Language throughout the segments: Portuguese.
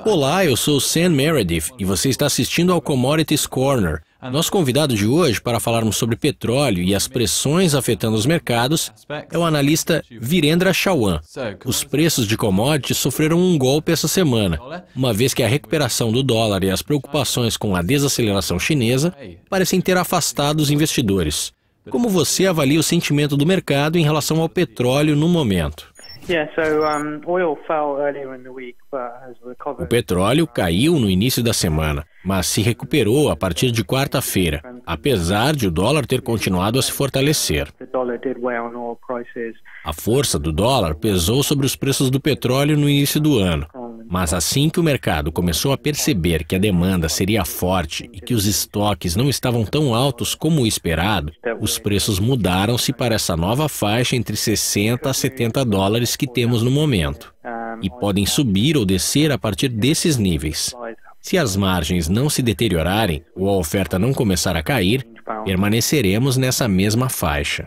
Olá, eu sou Sam Meredith e você está assistindo ao Commodities Corner. Nosso convidado de hoje para falarmos sobre petróleo e as pressões afetando os mercados é o analista Virendra Chauhan. Os preços de commodities sofreram um golpe essa semana, uma vez que a recuperação do dólar e as preocupações com a desaceleração chinesa parecem ter afastado os investidores. Como você avalia o sentimento do mercado em relação ao petróleo no momento? O petróleo caiu no início da semana, mas se recuperou a partir de quarta-feira, apesar de o dólar ter continuado a se fortalecer. A força do dólar pesou sobre os preços do petróleo no início do ano, mas assim que o mercado começou a perceber que a demanda seria forte e que os estoques não estavam tão altos como o esperado, os preços mudaram-se para essa nova faixa entre 60 a 70 dólares que temos no momento, e podem subir ou descer a partir desses níveis. Se as margens não se deteriorarem ou a oferta não começar a cair, permaneceremos nessa mesma faixa.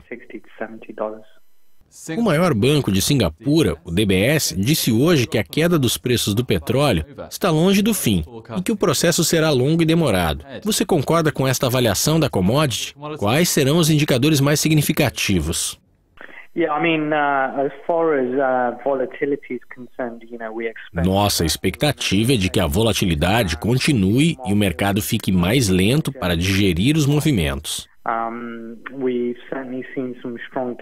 O maior banco de Singapura, o DBS, disse hoje que a queda dos preços do petróleo está longe do fim e que o processo será longo e demorado. Você concorda com esta avaliação da commodity? Quais serão os indicadores mais significativos? Nossa expectativa é de que a volatilidade continue e o mercado fique mais lento para digerir os movimentos.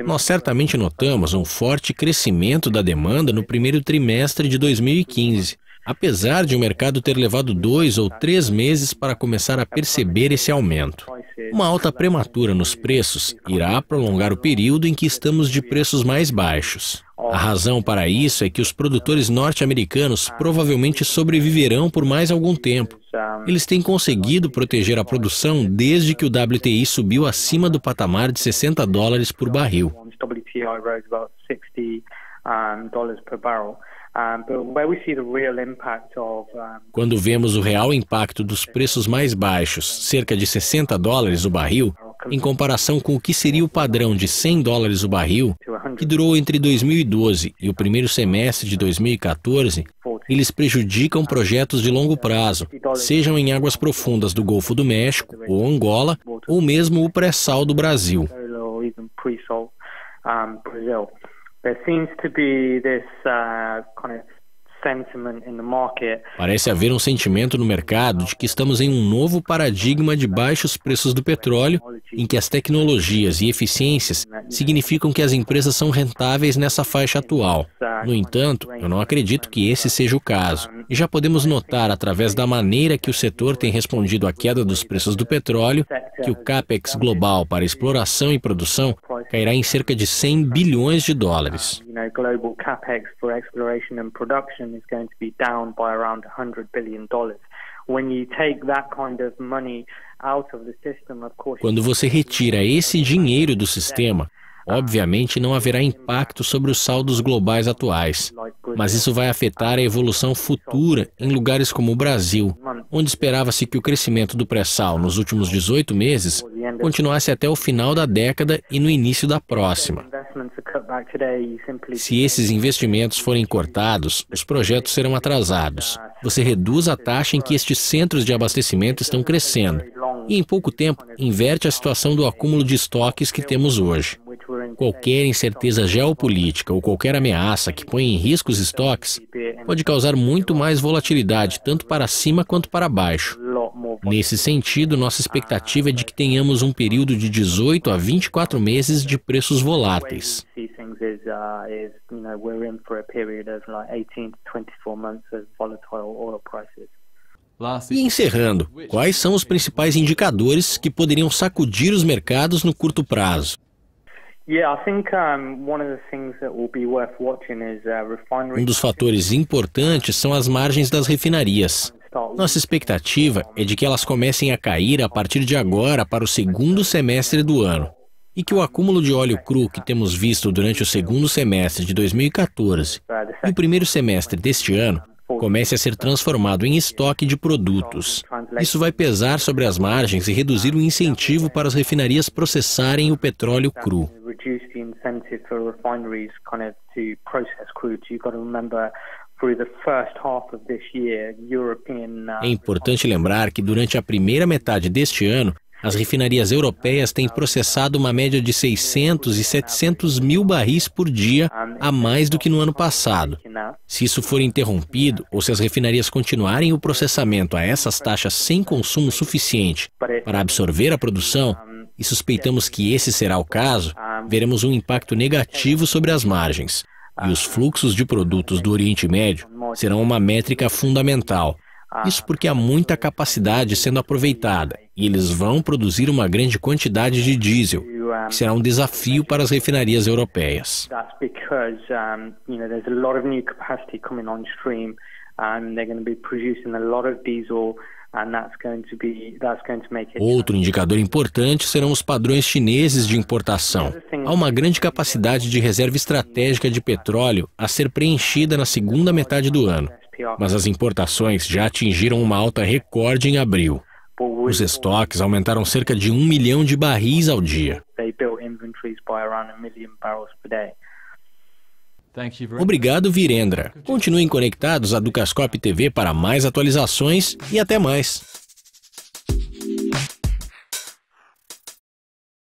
Nós certamente notamos um forte crescimento da demanda no primeiro trimestre de 2015, apesar de o mercado ter levado 2 ou 3 meses para começar a perceber esse aumento. Uma alta prematura nos preços irá prolongar o período em que estamos de preços mais baixos. A razão para isso é que os produtores norte-americanos provavelmente sobreviverão por mais algum tempo. Eles têm conseguido proteger a produção desde que o WTI subiu acima do patamar de 60 dólares por barril. Quando vemos o real impacto dos preços mais baixos, cerca de 60 dólares o barril, em comparação com o que seria o padrão de 100 dólares o barril, que durou entre 2012 e o primeiro semestre de 2014, eles prejudicam projetos de longo prazo, sejam em águas profundas do Golfo do México ou Angola, ou mesmo o pré-sal do Brasil. Parece haver um sentimento no mercado de que estamos em um novo paradigma de baixos preços do petróleo, em que as tecnologias e eficiências significam que as empresas são rentáveis nessa faixa atual. No entanto, eu não acredito que esse seja o caso. E já podemos notar, através da maneira que o setor tem respondido à queda dos preços do petróleo, que o CAPEX global para exploração e produção cairá em cerca de 100 bilhões de dólares. Quando você retira esse dinheiro do sistema, obviamente não haverá impacto sobre os saldos globais atuais, mas isso vai afetar a evolução futura em lugares como o Brasil, onde esperava-se que o crescimento do pré-sal nos últimos 18 meses continuasse até o final da década e no início da próxima. Se esses investimentos forem cortados, os projetos serão atrasados. Você reduz a taxa em que estes centros de abastecimento estão crescendo e, em pouco tempo, inverte a situação do acúmulo de estoques que temos hoje. Qualquer incerteza geopolítica ou qualquer ameaça que ponha em risco os estoques pode causar muito mais volatilidade, tanto para cima quanto para baixo. Nesse sentido, nossa expectativa é de que tenhamos um período de 18 a 24 meses de preços voláteis. E encerrando, quais são os principais indicadores que poderiam sacudir os mercados no curto prazo? Um dos fatores importantes são as margens das refinarias. Nossa expectativa é de que elas comecem a cair a partir de agora para o segundo semestre do ano e que o acúmulo de óleo cru que temos visto durante o segundo semestre de 2014 e o primeiro semestre deste ano comece a ser transformado em estoque de produtos. Isso vai pesar sobre as margens e reduzir o incentivo para as refinarias processarem o petróleo cru. É importante lembrar que durante a primeira metade deste ano, as refinarias europeias têm processado uma média de 600 e 700 mil barris por dia, a mais do que no ano passado. Se isso for interrompido, ou se as refinarias continuarem o processamento a essas taxas sem consumo suficiente para absorver a produção, e suspeitamos que esse será o caso, veremos um impacto negativo sobre as margens. E os fluxos de produtos do Oriente Médio serão uma métrica fundamental. Isso porque há muita capacidade sendo aproveitada e eles vão produzir uma grande quantidade de diesel, que será um desafio para as refinarias europeias. Outro indicador importante serão os padrões chineses de importação. Há uma grande capacidade de reserva estratégica de petróleo a ser preenchida na segunda metade do ano, mas as importações já atingiram uma alta recorde em abril. Os estoques aumentaram cerca de 1 milhão de barris ao dia. Obrigado, Virendra. Continuem conectados à Dukascope TV para mais atualizações e até mais.